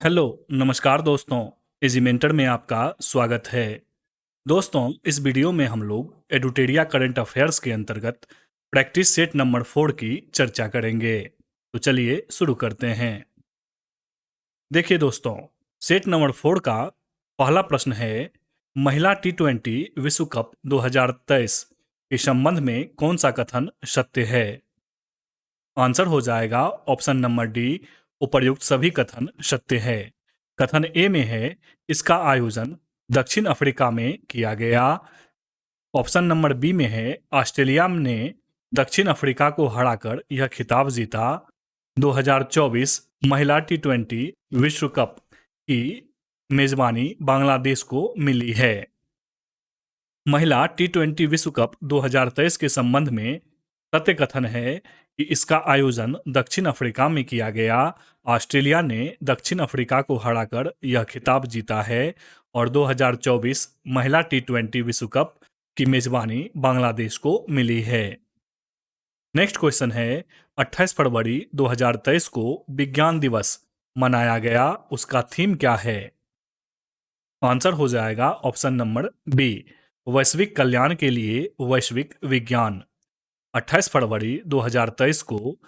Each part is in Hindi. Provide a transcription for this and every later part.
हेलो, नमस्कार दोस्तों। एजिमेंटर में आपका स्वागत है। दोस्तों, इस वीडियो में हम लोग एडुटेरिया करंट अफेयर्स के अंतर्गत प्रैक्टिस सेट नंबर 4 की चर्चा करेंगे। तो चलिए शुरू करते हैं। देखिए दोस्तों, सेट नंबर 4 का पहला प्रश्न है, महिला टी20 विश्व कप 2023 के संबंध में कौन सा कथन सत्य है? आंसर हो जाएगा ऑप्शन नंबर डी, उपर्युक्त सभी कथन सत्य है। कथन ए में है, इसका आयोजन दक्षिण अफ्रीका में किया गया। ऑप्शन नंबर बी में है, ऑस्ट्रेलिया ने दक्षिण अफ्रीका को हराकर यह खिताब जीता। 2024 महिला टी20 विश्व कप की मेजबानी बांग्लादेश को मिली है। महिला टी20 विश्व कप 2023 के संबंध में सत्य कथन है कि इसका आयोजन दक्षिण अफ्रीका में किया गया। ऑस्ट्रेलिया ने दक्षिण अफ्रीका को हराकर यह खिताब जीता है और 2024 महिला टी20 विश्व कप की मेजबानी बांग्लादेश को मिली है। नेक्स्ट क्वेश्चन है, 28 फरवरी 2023 को विज्ञान दिवस मनाया गया, उसका थीम क्या है? आंसर हो जाएगा ऑप्शन नंबर बी, वैश्विक कल्याण के लिए वैश्विक विज्ञान। 28 फरवरी 2023 को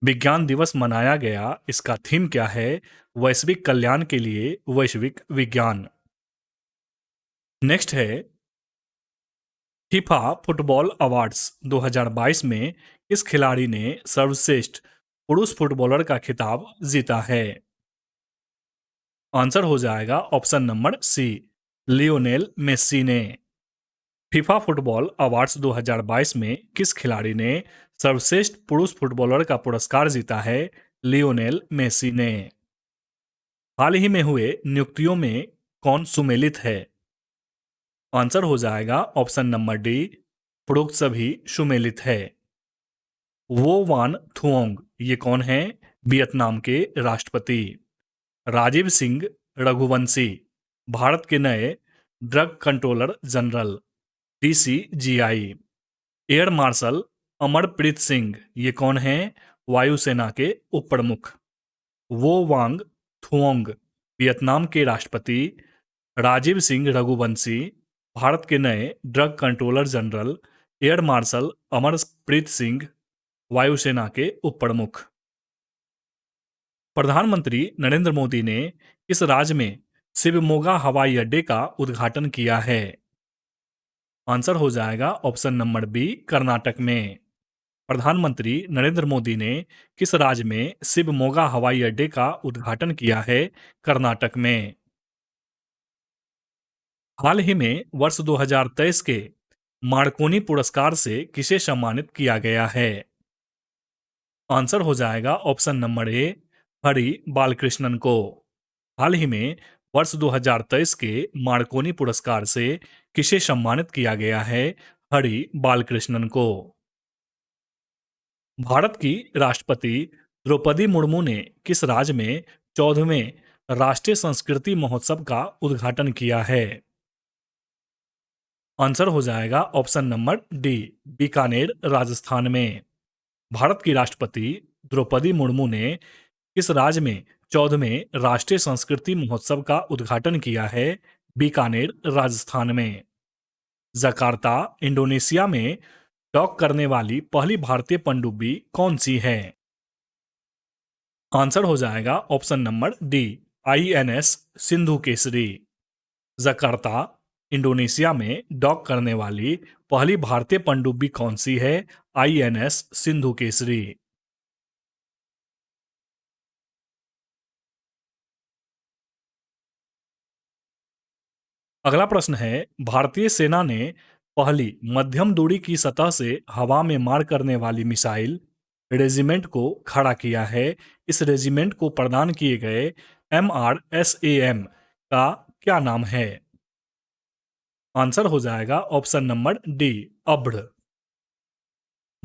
विज्ञान दिवस मनाया गया, इसका थीम क्या है? वैश्विक कल्याण के लिए वैश्विक विज्ञान। नेक्स्ट है, फीफा फुटबॉल अवार्ड्स 2022 में किस खिलाड़ी ने सर्वश्रेष्ठ पुरुष फुटबॉलर का खिताब जीता है? आंसर हो जाएगा option number C, Lionel Messi ने। फीफा फुटबॉल अवार्ड्स 2022 में किस खिलाड़ी ने सर्वश्रेष्ठ पुरुष फुटबॉलर का पुरस्कार जीता है? लियोनेल मेस्सी ने। हाल ही में हुए नियुक्तियों में कौन सुमेलित है? आंसर हो जाएगा ऑप्शन नंबर डी, उपरोक्त सभी सुमेलित है। वो वान थुओंग ये कौन है? वियतनाम के राष्ट्रपति। राजीव सिंह रघुवंशी भारत के नए drug controller general DCGI। Air marshal Amarpreet Singh ये कौन है? वायुसेना के उप प्रमुख। वो वांग थुओंग वियतनाम के राष्ट्रपति। राजीव सिंह रघुवंशी भारत के नए drug controller general. Air marshal Amarpreet Singh वायुसेना के उप प्रमुख। प्रधानमंत्री नरेंद्र मोदी ने इस राज्य में शिवमोगा हवाई अड्डे का उद्घाटन किया है? आंसर हो जाएगा ऑप्शन नंबर बी, कर्नाटक में। प्रधानमंत्री नरेंद्र मोदी ने किस राज्य में शिवमोगा हवाई अड्डे का उद्घाटन किया है? कर्नाटक में। हाल ही में वर्ष 2023 के मार्कोनी पुरस्कार से किसे सम्मानित किया गया है? आंसर हो जाएगा ऑप्शन नंबर ए, हरि बालकृष्णन को। हाल ही में वर्ष 2023 के मार्कोनी पुरस्कार से किसे सम्मानित किया गया है? हरि बालकृष्णन को। भारत की राष्ट्रपति द्रौपदी मुर्मू ने किस राज्य में 14वें राष्ट्रीय संस्कृति महोत्सव का उद्घाटन किया है? आंसर हो जाएगा option number D, Bikaner Rajasthan में। भारत की राष्ट्रपति द्रौपदी मुर्मू ने किस राज्य में 14वें राष्ट्रीय संस्कृति महोत्सव का उद्घाटन किया है? बीकानेर राजस्थान में। जकार्ता इंडोनेशिया में डॉक करने वाली पहली भारतीय पनडुब्बी कौन सी है? आंसर हो जाएगा option number D, INS Sindhu Kesari. Jakarta Indonesia में डॉक करने वाली पहली भारतीय पनडुब्बी कौन सी है? INS सिंधु केसरी। अगला प्रश्न है, भारतीय सेना ने पहली मध्यम दूरी की सतह से हवा में मार करने वाली मिसाइल रेजिमेंट को खड़ा किया है। इस रेजिमेंट को प्रदान किए गए MRSAM का क्या नाम है? आंसर हो जाएगा ऑप्शन नंबर डी, अभ्र।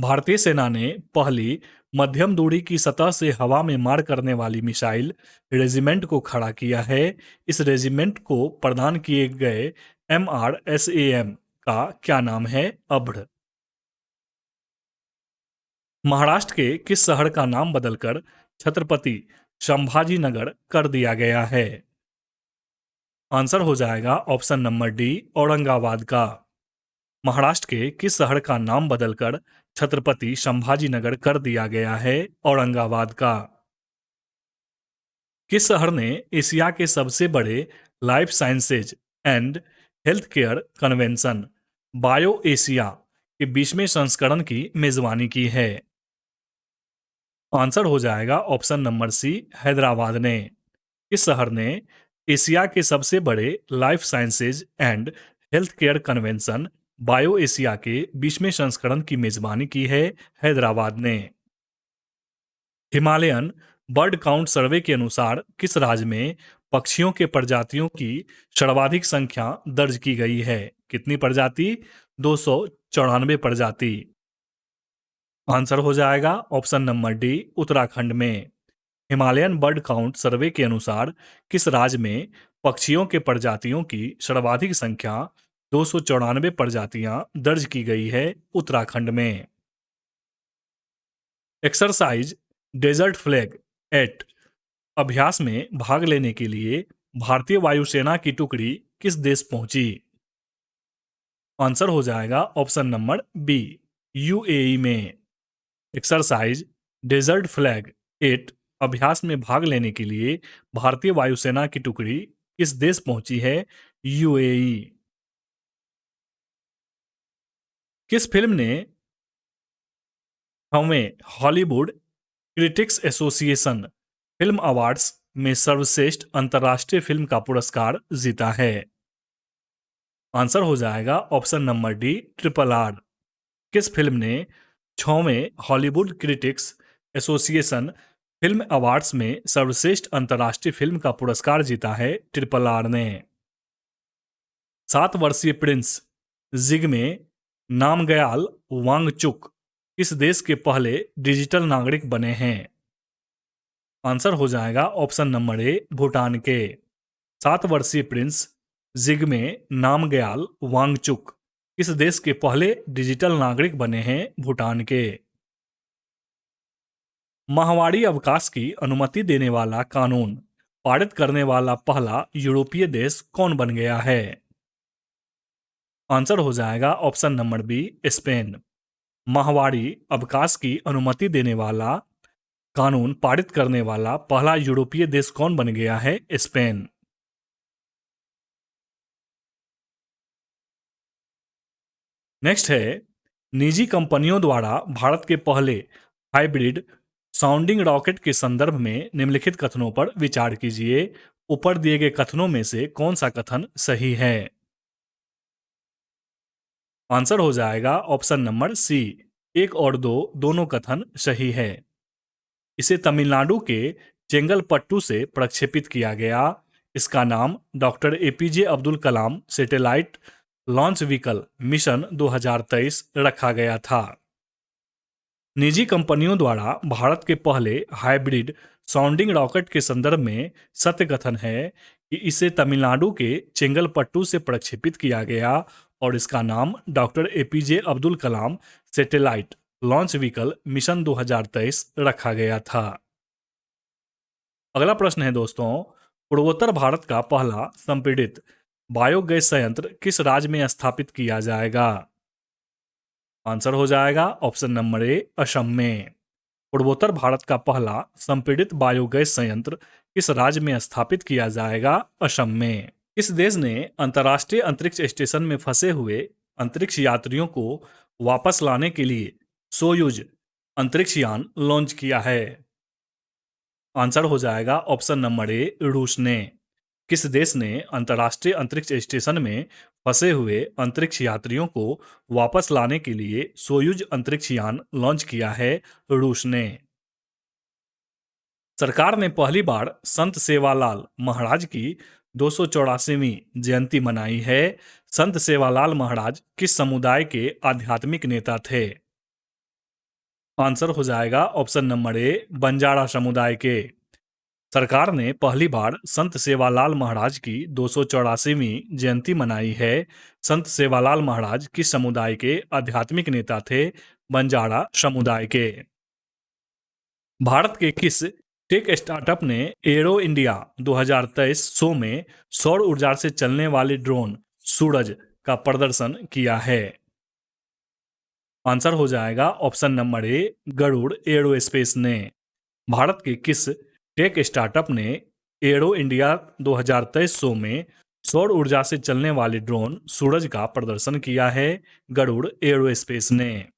भारतीय सेना ने पहली मध्यम दूरी की सतह से हवा में मार करने वाली मिसाइल रेजिमेंट को खड़ा किया है। इस रेजिमेंट को प्रदान किए गए MRSAM का क्या नाम है? अभ्र। महाराष्ट्र के किस शहर का नाम बदलकर छत्रपति संभाजी नगर कर दिया गया है? आंसर हो जाएगा ऑप्शन नंबर डी, औरंगाबाद का। महाराष्ट्र के किस शहर का नाम बदलकर छत्रपति संभाजी नगर कर दिया गया है? औरंगाबाद का। किस शहर ने एशिया के सबसे बड़े life sciences and health care convention bio Asia के 20वें संस्करण की मेजबानी की है? आंसर हो जाएगा ऑप्शन नंबर सी, हैदराबाद ने। इस शहर ने एशिया के सबसे बड़े life sciences and health care convention bio Asia के 20वें संस्करण की मेजबानी की है? हैदराबाद ने। हिमालयन बर्ड काउंट सर्वे के अनुसार किस राज्य में पक्षियों के प्रजातियों की सर्वाधिक संख्या दर्ज की गई है? कितनी प्रजाति? 294 प्रजाति। आंसर हो जाएगा ऑप्शन नंबर डी, उत्तराखंड में। हिमालयन बर्ड काउंट सर्वे के अनुसार किस राज्य में पक्षियों के प्रजातियों की सर्वाधिक संख्या 294 प्रजातियां दर्ज की गई है? उत्तराखंड में। एक्सरसाइज डेजर्ट फ्लैग एट अभ्यास में भाग लेने के लिए भारतीय वायुसेना की टुकड़ी किस देश पहुंची? आंसर हो जाएगा ऑप्शन नंबर बी, यूएई में। एक्सरसाइज डेजर्ट फ्लैग एट अभ्यास में भाग लेने के लिए भारतीय वायुसेना की टुकड़ी किस देश पहुंची है? यूएई। किस फिल्म ने हमें Hollywood Critics Association Film Awards में सर्वश्रेष्ठ अंतर्राष्ट्रीय फिल्म का पुरस्कार जीता है? आंसर हो जाएगा option number D, triple R. किस फिल्म ने 6वें Hollywood Critics Association Film Awards में सर्वश्रेष्ठ अंतर्राष्ट्रीय फिल्म का पुरस्कार जीता है? ट्रिपल आर ने। 7 वर्षीय प्रिंस जिग्मे नामग्याल वांगचुक किस देश के पहले डिजिटल नागरिक बने हैं? आंसर हो जाएगा ऑप्शन नंबर ए, भूटान के। 7 वर्षीय प्रिंस जिग्मे नामग्याल वांगचुक किस देश के पहले डिजिटल नागरिक बने हैं? भूटान के। माहवारी अवकाश की अनुमति देने वाला कानून पारित करने वाला पहला यूरोपीय देश कौन बन गया है? आंसर हो जाएगा ऑप्शन नंबर बी, स्पेन। माहवारी अवकाश की अनुमति देने वाला कानून पारित करने वाला पहला यूरोपीय देश कौन बन गया है? स्पेन। नेक्स्ट है, निजी कंपनियों द्वारा भारत के पहले हाइब्रिड साउंडिंग रॉकेट के संदर्भ में निम्नलिखित कथनों पर विचार कीजिए। ऊपर दिए गए कथनों में से कौन सा कथन सही है? आंसर हो जाएगा ऑप्शन नंबर सी, 1 और 2 दोनों कथन सही है। इसे तमिलनाडु के चेंगलपट्टू से प्रक्षेपित किया गया। इसका नाम doctor APJ Abdul Kalam satellite launch vehicle mission 2023 रखा गया था। निजी कंपनियों द्वारा भारत के पहले हाइब्रिड साउंडिंग रॉकेट के संदर्भ में सत्य कथन है कि इसे तमिलनाडु के चेंगलपट्टू से प्रक्षेपित किया गया और इसका नाम doctor APJ Abdul Kalam satellite launch vehicle mission 2023 रखा गया था। अगला प्रश्न है दोस्तों, पूर्वोत्तर भारत का पहला संपीड़ित बायोगैस संयंत्र किस राज्य में स्थापित किया जाएगा? आंसर हो जाएगा ऑप्शन नंबर ए, असम में। पूर्वोत्तर भारत का पहला संपीड़ित बायोगैस संयंत्र किस राज्य में स्थापित किया जाएगा? असम में। इस देश ने अंतर्राष्ट्रीय अंतरिक्ष स्टेशन में फंसे हुए अंतरिक्ष यात्रियों को वापस लाने के लिए सोयूज अंतरिक्ष यान लॉन्च किया है? आंसर हो जाएगा ऑप्शन नंबर ए, रूस ने। किस देश ने अंतर्राष्ट्रीय अंतरिक्ष स्टेशन में फंसे हुए अंतरिक्ष यात्रियों को वापस लाने के लिए सोयूज अंतरिक्ष यान लॉन्च किया है? रूस ने। सरकार ने पहली बार संत सेवालाल महाराज की 284वीं जयंती मनाई है। संत सेवालाल महाराज किस समुदाय के आध्यात्मिक नेता थे? आंसर हो जाएगा ऑप्शन नंबर ए, बंजारा समुदाय के। सरकार ने पहली बार संत सेवालाल महाराज की 284वीं जयंती मनाई है। संत सेवालाल महाराज किस समुदाय के आध्यात्मिक नेता थे? बंजारा समुदाय के। भारत के किस टेक स्टार्टअप ने एरो इंडिया 2023 शो में सौर ऊर्जा से चलने वाले ड्रोन सूरज का प्रदर्शन किया है। आंसर हो जाएगा option number A, Garuda Aerospace ने। भारत के किस टेक स्टार्टअप ने एरो इंडिया 2023 शो में सौर ऊर्जा से चलने वाले ड्रोन सूरज का प्रदर्शन किया है? गरुड़ एरोस्पेस ने।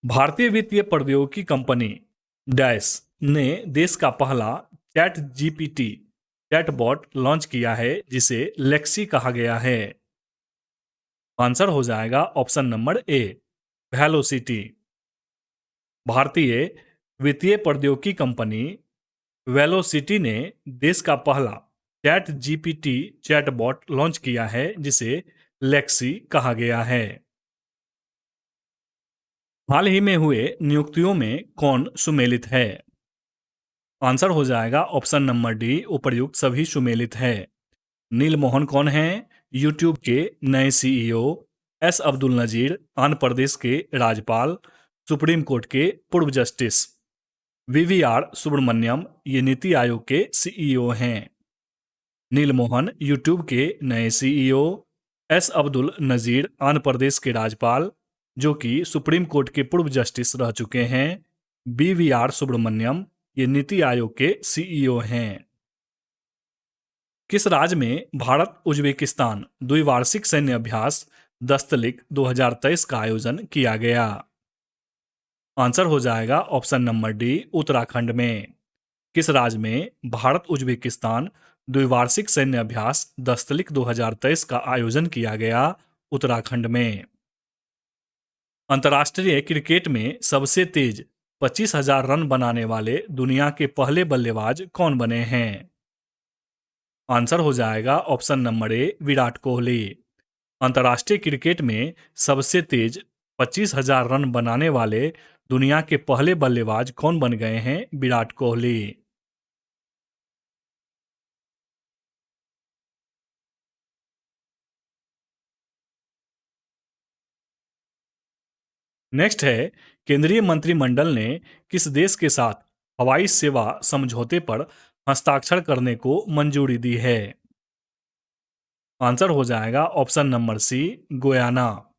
भारतीय वित्तीय प्रौद्योगिकी कंपनी डैश ने देश का पहला चैट जीपीटी चैटबॉट लॉन्च किया है जिसे लेक्सी कहा गया है। आंसर हो जाएगा ऑप्शन नंबर ए, वेलोसिटी। भारतीय वित्तीय प्रौद्योगिकी कंपनी वेलोसिटी ने देश का पहला चैट जीपीटी चैटबॉट लॉन्च किया है जिसे लेक्सी कहा गया है। हाल ही में हुए नियुक्तियों में कौन सुमेलित है? आंसर हो जाएगा ऑप्शन नंबर डी, उपर्युक्त सभी सुमेलित है। नील मोहन कौन हैं? यूट्यूब के नए सीईओ। एस अब्दुल नजीर आंध्र प्रदेश के राज्यपाल, सुप्रीम कोर्ट के पूर्व जस्टिस। वीवीआर सुब्रमण्यम ये नीति आयोग के सीईओ हैं। नील मोहन यूट्यूब के नए सीईओ, एस अब्दुल नजीर आंध्र प्रदेश के राज्यपाल जो कि सुप्रीम कोर्ट के पूर्व जस्टिस रह चुके हैं। बीवीआर सुब्रमण्यम ये नीति आयोग के सीईओ हैं। किस राज्य में भारत उज्बेकिस्तान द्विवार्षिक सैन्य अभ्यास दस्तलिक 2023 का आयोजन किया गया? आंसर हो जाएगा ऑप्शन नंबर डी, उत्तराखंड में। किस राज्य में भारत उज्बेकिस्तान द्विवार्षिक सैन्य अभ्यास दस्तलिक 2023 का आयोजन किया गया? उत्तराखंड में। अंतर्राष्ट्रीय क्रिकेट में सबसे तेज 25,000 रन बनाने वाले दुनिया के पहले बल्लेबाज कौन बने हैं? आंसर हो जाएगा ऑप्शन नंबर ए, विराट कोहली। अंतर्राष्ट्रीय क्रिकेट में सबसे तेज 25,000 रन बनाने वाले दुनिया के पहले बल्लेबाज कौन बन गए हैं? विराट कोहली। नेक्स्ट है, केंद्रीय मंत्रिमंडल ने किस देश के साथ हवाई सेवा समझौते पर हस्ताक्षर करने को मंजूरी दी है? आंसर हो जाएगा ऑप्शन नंबर सी, गुयाना।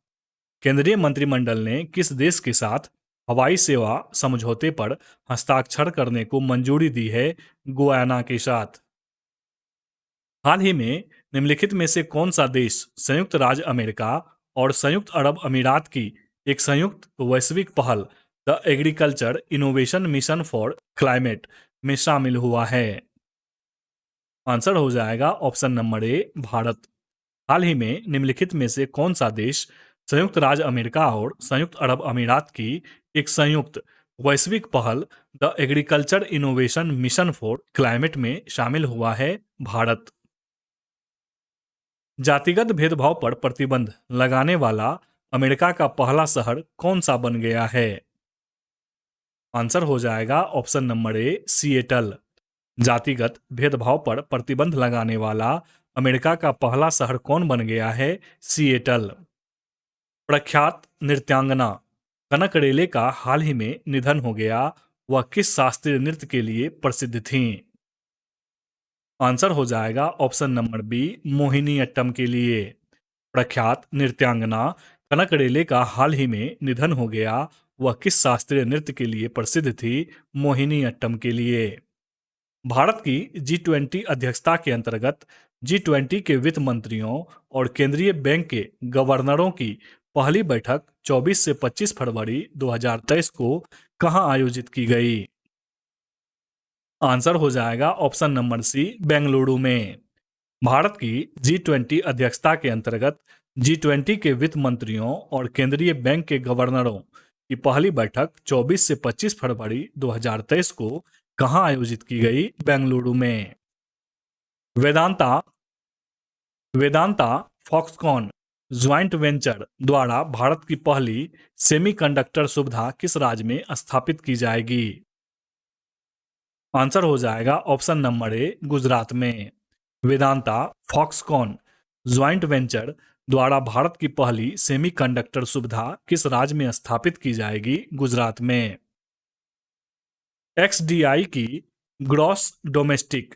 केंद्रीय मंत्रिमंडल ने किस देश के साथ हवाई सेवा समझौते पर हस्ताक्षर करने को मंजूरी दी है? गुयाना के साथ। हाल ही में निम्नलिखित में से कौन सा देश संयुक्त राज्य अमेरिका और संयुक्त अरब अमीरात की एक संयुक्त वैश्विक पहल the agriculture innovation mission for climate में शामिल हुआ है? आंसर हो जाएगा ऑप्शन नंबर ए, भारत। हाल ही में निम्नलिखित में से कौन सा देश संयुक्त राज्य अमेरिका और संयुक्त अरब अमीरात की एक संयुक्त वैश्विक पहल the agriculture innovation mission for climate में शामिल हुआ है? भारत। जातिगत भेदभाव पर प्रतिबंध लगाने वाला अमेरिका का पहला शहर कौन सा बन गया है? आंसर हो जाएगा ऑप्शन नंबर ए, सिएटल। जातिगत भेदभाव पर प्रतिबंध लगाने वाला अमेरिका का पहला शहर कौन बन गया है? सिएटल। प्रख्यात नृत्यांगना कनक रेले का हाल ही में निधन हो गया। वह किस शास्त्रीय नृत्य के लिए प्रसिद्ध थीं? आंसर हो जाएगा ऑप्शन नंबर बी, मोहिनीअट्टम के लिए। प्रख्यात नृत्यांगना कनक रेले का हाल ही में निधन हो गया। वह किस शास्त्रीय नृत्य के लिए प्रसिद्ध थी? मोहिनीअट्टम के लिए। भारत की G20 अध्यक्षता के अंतर्गत G20 के वित्त मंत्रियों और केंद्रीय बैंक के गवर्नरों की पहली बैठक 24 से 25 फरवरी 2023 को कहां आयोजित की गई? आंसर हो जाएगा ऑप्शन नंबर सी, बेंगलुरु में। भारत की G20 अध्यक्षता के अंतर्गत G20 के वित्त मंत्रियों और केंद्रीय बैंक के गवर्नरों की पहली बैठक 24 से 25 फरवरी 2023 को कहां आयोजित की गई? बेंगलुरु में। Vedanta Vedanta Foxconn joint venture द्वारा भारत की पहली सेमीकंडक्टर सुविधा किस राज्य में स्थापित की जाएगी? आंसर हो जाएगा ऑप्शन नंबर ए, गुजरात में। वेदांता फॉक्सकॉन ज्वाइंट वेंचर द्वारा भारत की पहली सेमीकंडक्टर सुविधा किस राज्य में स्थापित की जाएगी? गुजरात में। XDI की gross domestic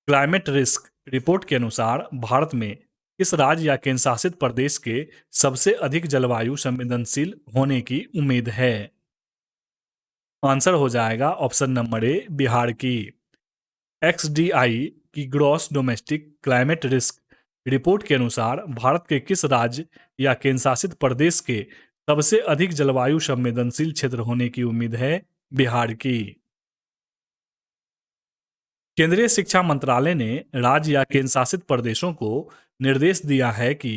climate risk report के अनुसार भारत में किस राज्य या केंद्र शासित प्रदेश के सबसे अधिक जलवायु संवेदनशील होने की उम्मीद है? आंसर हो जाएगा ऑप्शन नंबर ए, बिहार की। XDI की gross domestic climate risk report के अनुसार भारत के किस राज्य या केंद्र शासित प्रदेश के सबसे अधिक जलवायु संवेदनशील क्षेत्र होने की उम्मीद है? बिहार की। केंद्रीय शिक्षा मंत्रालय ने राज्य या केंद्र शासित प्रदेशों को निर्देश दिया है कि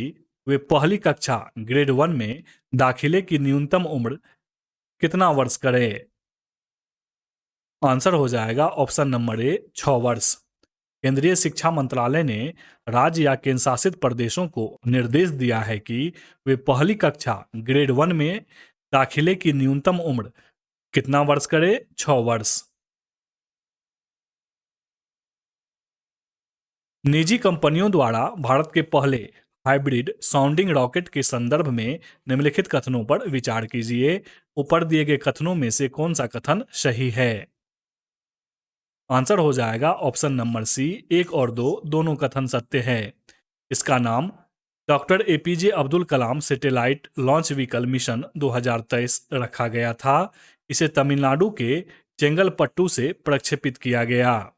वे पहली कक्षा ग्रेड 1 में दाखिले की न्यूनतम उम्र कितना वर्ष करें? आंसर हो जाएगा ऑप्शन नंबर ए, 6 वर्ष। केंद्रीय शिक्षा मंत्रालय ने राज्य या केंद्र शासित प्रदेशों को निर्देश दिया है कि वे पहली कक्षा ग्रेड 1 में दाखिले की न्यूनतम उम्र कितना वर्ष करे? 6 वर्ष। निजी कंपनियों द्वारा भारत के पहले हाइब्रिड साउंडिंग रॉकेट के संदर्भ में निम्नलिखित कथनों पर विचार कीजिए। ऊपर दिए गए कथनों में से कौन सा कथन सही है? आंसर हो जाएगा ऑप्शन नंबर सी, 1 और 2 दोनों कथन सत्य है। इसका नाम doctor APJ Abdul Kalam satellite launch vehicle mission 2023 रखा गया था। इसे तमिलनाडु के चेंगलपट्टू से प्रक्षेपित किया गया।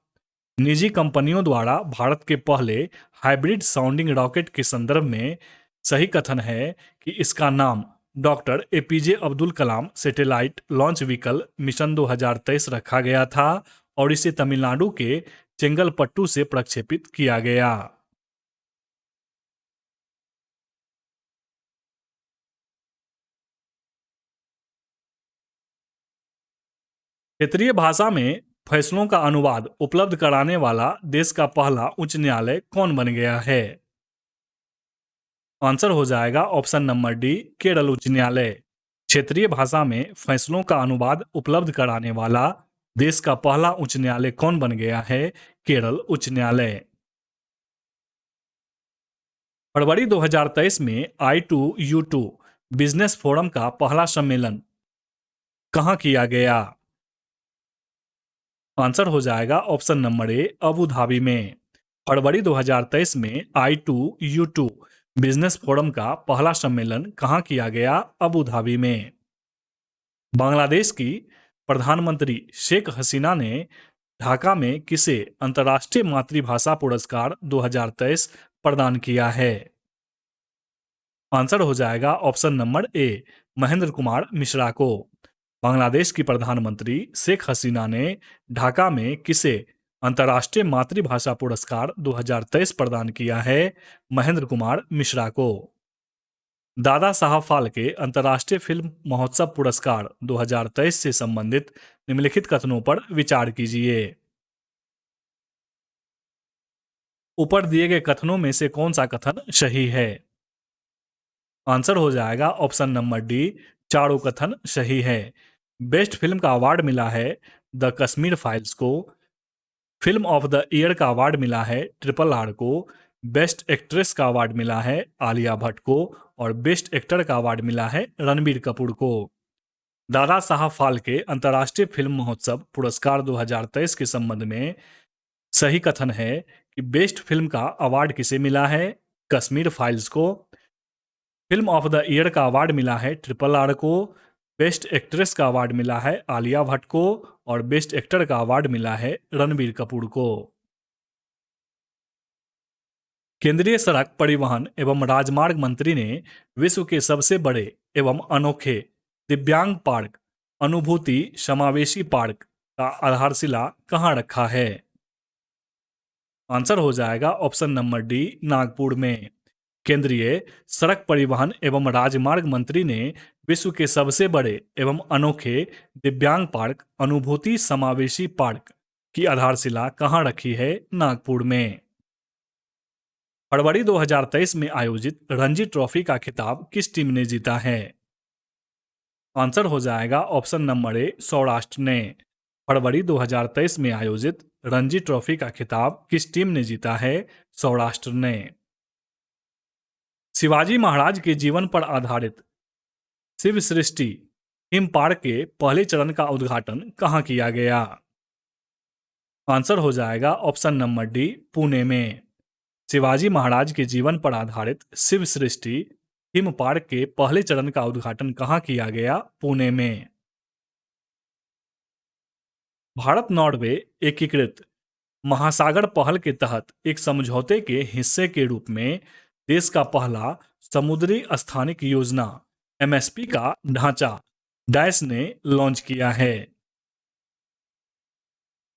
निजी कंपनियों द्वारा भारत के पहले हाइब्रिड साउंडिंग रॉकेट के संदर्भ में सही कथन है कि इसका नाम doctor APJ Abdul Kalam satellite launch vehicle mission 2023 रखा गया था और इसे तमिलनाडु के चेंगलपट्टू से प्रक्षेपित किया गया। क्षेत्रीय भाषा में फैसलों का अनुवाद उपलब्ध कराने वाला देश का पहला उच्च न्यायालय कौन बन गया है? आंसर हो जाएगा ऑप्शन नंबर डी, केरल उच्च न्यायालय। क्षेत्रीय भाषा में फैसलों का अनुवाद उपलब्ध कराने वाला देश का पहला उच्च न्यायालय कौन बन गया है? केरल उच्च न्यायालय। फरवरी 2023 में I2U2 बिजनेस फोरम का पहला सम्मेलन कहाँ किया गया? आंसर हो जाएगा ऑप्शन नंबर ए, अबू धाबी में। फरवरी 2023 में I2U2 बिजनेस फोरम का पहला सम्मेलन कहाँ किया गया? अबू धाबी में। बांग्लादेश की प्रधानमंत्री शेख हसीना ने ढाका में किसे अंतर्राष्ट्रीय मातृभाषा पुरस्कार 2023 प्रदान किया है? आंसर हो जाएगा ऑप्शन नंबर ए, महेंद्र कुमार मिश्रा को। बांग्लादेश की प्रधानमंत्री शेख हसीना ने ढाका में किसे अंतर्राष्ट्रीय मातृभाषा पुरस्कार 2023 प्रदान किया है? महेंद्र कुमार मिश्रा को। दादा साहब फाल्के अंतर्राष्ट्रीय फिल्म महोत्सव पुरस्कार 2023 से संबंधित निम्नलिखित कथनों पर विचार कीजिए। ऊपर दिए गए कथनों में से कौन सा कथन सही है? आंसर हो जाएगा ऑप्शन नंबर डी, चारों कथन सही है। बेस्ट फिल्म का अवार्ड मिला है द कश्मीर फाइल्स को। फिल्म ऑफ द ईयर का अवार्ड मिला है RRR को। बेस्ट एक्ट्रेस का अवार्ड मिला है आलिया भट्ट को और बेस्ट एक्टर का अवार्ड मिला है रणबीर कपूर को। दादा साहब फाल्के अंतर्राष्ट्रीय फिल्म महोत्सव पुरस्कार 2023 के संबंध में सही कथन है कि बेस्ट फिल्म का अवार्ड किसे मिला है? कश्मीर फाइल्स को। फिल्म ऑफ द ईयर का अवार्ड मिला है RRR को। बेस्ट एक्ट्रेस का अवार्ड मिला है आलिया भट्ट को और बेस्ट एक्टर का अवार्ड मिला है रणबीर कपूर को। केंद्रीय सड़क परिवहन एवं राजमार्ग मंत्री ने विश्व के सबसे बड़े एवं अनोखे दिव्यांग पार्क अनुभूति समावेशी पार्क का आधारशिला कहाँ रखा है? आंसर हो जाएगा ऑप्शन नंबर डी, नागपुर में। केंद्रीय सड़क परिवहन एवं राजमार्ग मंत्री ने विश्व के सबसे बड़े एवं अनोखे दिव्यांग पार्क अनुभूति समावेशी पार्क की आधारशिला कहाँ रखी है? नागपुर में। फरवरी 2023 में आयोजित रणजी ट्रॉफी का खिताब किस टीम ने जीता है? आंसर हो जाएगा ऑप्शन नंबर ए, सौराष्ट्र ने। फरवरी 2023 में आयोजित रणजी ट्रॉफी का खिताब किस टीम ने जीता है? सौराष्ट्र ने। शिवाजी महाराज के जीवन पर आधारित शिव सृष्टि थीम पार्क के पहले चरण का उद्घाटन कहाँ किया गया? आंसर हो जाएगा ऑप्शन नंबर डी, पुणे में। शिवाजी महाराज के जीवन पर आधारित शिव सृष्टि थीम पार्क के पहले चरण का उद्घाटन कहाँ किया गया? पुणे में। भारत नॉर्वे एकीकृत महासागर पहल के तहत एक समझौते के हिस्से के रूप में देश का पहला समुद्री स्थानिक योजना एमएसपी का ढांचा डैश ने लॉन्च किया है।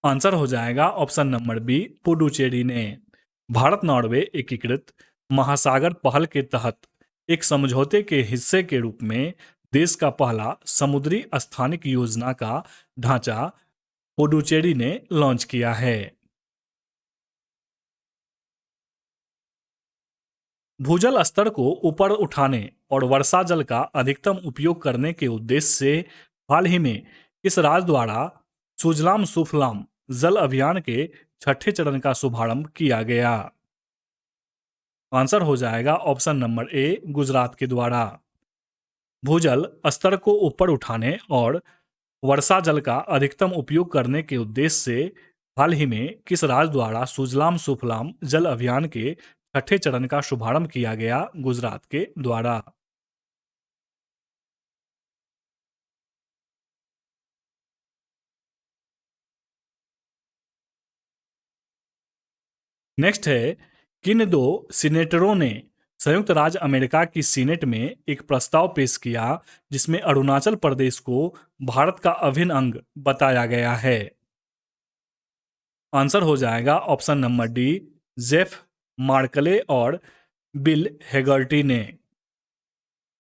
आंसर हो जाएगा ऑप्शन नंबर बी, पुडुचेरी ने। भारत नॉर्वे एकीकृत महासागर पहल के तहत एक समझौते के हिस्से के रूप में देश का पहला समुद्री स्थानिक योजना का ढांचा पुडुचेरी ने लॉन्च किया है। भूजल स्तर को ऊपर उठाने और वर्षा जल का अधिकतम उपयोग करने के उद्देश्य से हाल ही में इस राज्य द्वारा सुजलाम सुफलाम जल अभियान के छठे चरण का शुभारंभ किया गया। आंसर हो जाएगा ऑप्शन नंबर ए, गुजरात के द्वारा। भूजल स्तर को ऊपर उठाने और वर्षा जल का अधिकतम उपयोग करने के उद्देश्य से हाल ही में किस राज्य द्वारा सुजलाम सुफलाम जल अभियान के छठे चरण का शुभारंभ किया गया? गुजरात के द्वारा। नेक्स्ट है, किन दो सीनेटरों ने संयुक्त राज्य अमेरिका की सीनेट में एक प्रस्ताव पेश किया जिसमें अरुणाचल प्रदेश को भारत का अभिन्न अंग बताया गया है? आंसर हो जाएगा option number D, Jeff Merkley और बिल हेगर्टी ने।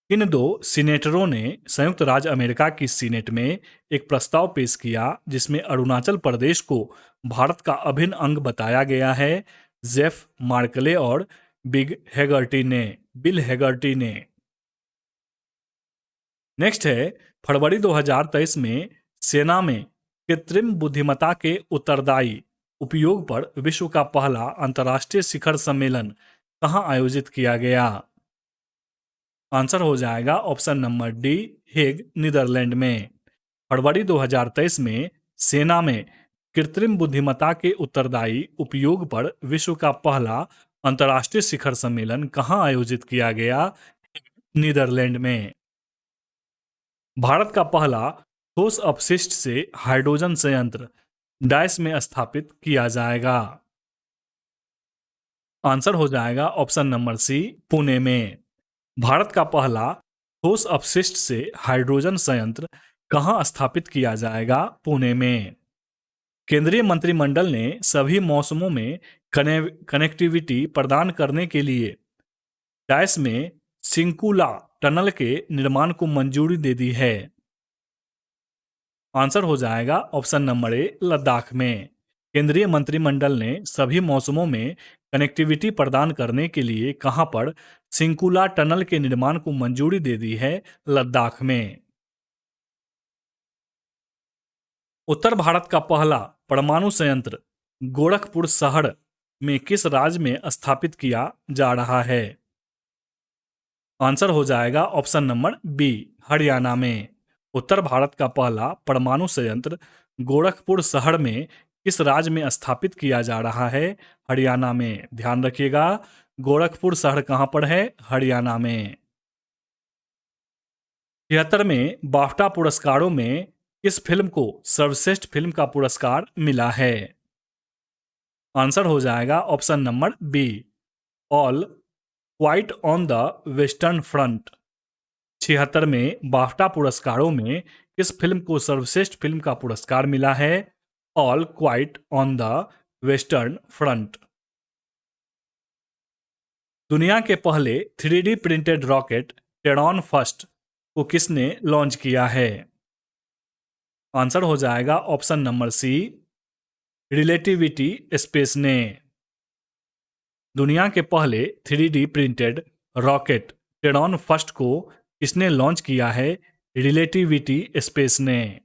इन दो सीनेटरों ने संयुक्त राज्य अमेरिका की सीनेट में एक प्रस्ताव पेश किया जिसमें अरुणाचल प्रदेश को भारत का अभिन्न अंग बताया गया है। जेफ मार्कले और बिल हेगर्टी ने। नेक्स्ट है, फरवरी 2023 में सेना में कृत्रिम बुद्धिमत्ता के उत्तरदायी उपयोग पर विश्व का पहला अंतर्राष्ट्रीय शिखर सम्मेलन कहाँ आयोजित किया गया? आंसर हो जाएगा option number D, Hague, Netherland में। फरवरी 2023 में सेना में कृत्रिम बुद्धिमत्ता के उत्तरदायी उपयोग पर विश्व का पहला अंतर्राष्ट्रीय शिखर सम्मेलन कहाँ आयोजित किया गया? नीदरलैंड में। भारत का पहला ठोस अपशिष्ट से हाइड्रोजन संयंत्र डैश में स्थापित किया जाएगा। आंसर हो जाएगा ऑप्शन नंबर सी, पुणे में। भारत का पहला ठोस अपशिष्ट से हाइड्रोजन संयंत्र कहाँ स्थापित किया जाएगा? पुणे में। केंद्रीय मंत्रिमंडल ने सभी मौसमों में कनेक्टिविटी प्रदान करने के लिए डैश में सिंकुला टनल के निर्माण को मंजूरी दे दी है। आंसर हो जाएगा ऑप्शन नंबर ए, लद्दाख में। केंद्रीय मंत्रिमंडल ने सभी मौसमों में कनेक्टिविटी प्रदान करने के लिए कहां पर सिंकुला टनल के निर्माण को मंजूरी दे दी है? लद्दाख में। उत्तर भारत का पहला परमाणु संयंत्र गोरखपुर शहर में किस राज्य में स्थापित किया जा रहा है? आंसर हो जाएगा ऑप्शन नंबर बी, हरियाणा में। उत्तर भारत का पहला परमाणु संयंत्र गोरखपुर शहर में किस राज्य में स्थापित किया जा रहा है? हरियाणा में। ध्यान रखिएगा, गोरखपुर शहर कहां पर है? हरियाणा में। 76 में बाफ्टा पुरस्कारों में किस फिल्म को सर्वश्रेष्ठ फिल्म का पुरस्कार मिला है? आंसर हो जाएगा option number B, all quiet on the western front. 76 में बाफ्टा पुरस्कारों में किस फिल्म को सर्वश्रेष्ठ फिल्म का पुरस्कार मिला है? All quiet on the western front. दुनिया के पहले 3D printed rocket Tayron first को किसने लॉन्च किया है? आंसर हो जाएगा option number C, relativity space ने। दुनिया के पहले 3D printed rocket Tayron first को किसने लॉन्च किया है? रिलेटिविटी स्पेस ने।